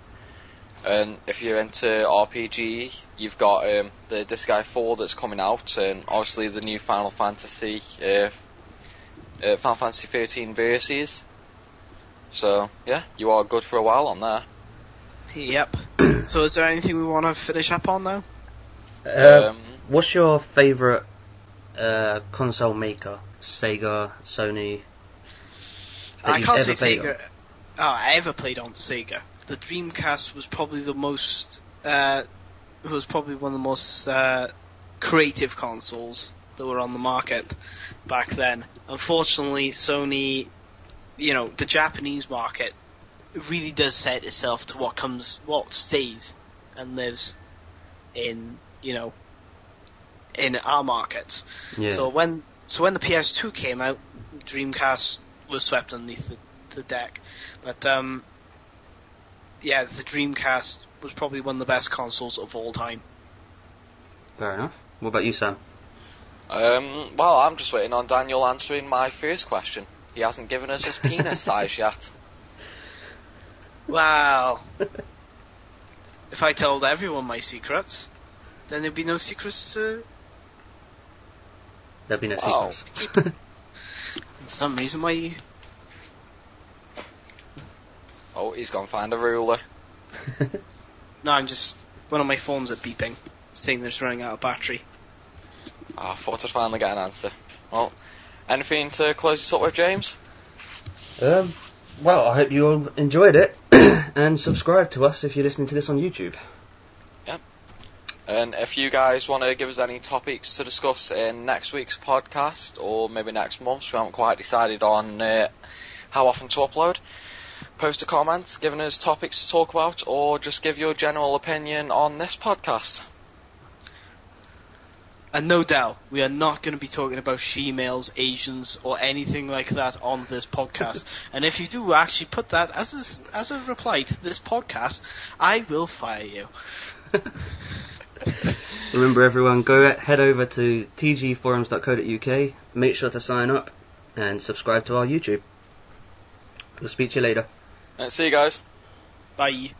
B: And if you're into RPG, you've got the Disgaea 4 that's coming out, and obviously the new Final Fantasy 13 Versus. So, yeah, you are good for a while on there.
C: Yep. So is there anything we want to finish up on now?
A: What's your favourite console maker? Sega, Sony?
C: I can't say Sega. I ever played on Sega. The Dreamcast was probably the most. It was probably one of the most creative consoles that were on the market back then. Unfortunately, Sony, the Japanese market really does set itself to what stays and lives in our markets.
A: Yeah.
C: So when the PS2 came out, Dreamcast was swept underneath the deck. But yeah, the Dreamcast was probably one of the best consoles of all time.
A: Fair enough. What about you, Sam?
B: Well, I'm just waiting on Daniel answering my first question. He hasn't given us his penis size yet.
C: Wow. If I told everyone my secrets, then there'd be no secrets to...
A: There'd be no
B: Wow.
A: secrets.
C: For some reason, why...
B: Oh, he's gone find a ruler.
C: No, I'm just... One of my phones are beeping, saying that it's running out of battery.
B: I thought I'd finally get an answer. Well, anything to close this up with, James?
A: Well, I hope you all enjoyed it, and subscribe to us if you're listening to this on YouTube.
B: Yep. And if you guys want to give us any topics to discuss in next week's podcast, or maybe next month, we haven't quite decided on how often to upload, post a comment, giving us topics to talk about, or just give your general opinion on this podcast.
C: And no doubt, we are not going to be talking about she-males, Asians, or anything like that on this podcast. And if you do actually put that as a reply to this podcast, I will fire you.
A: Remember everyone, head over to tgforums.co.uk, make sure to sign up, and subscribe to our YouTube. We'll speak to you later.
B: See you guys.
C: Bye.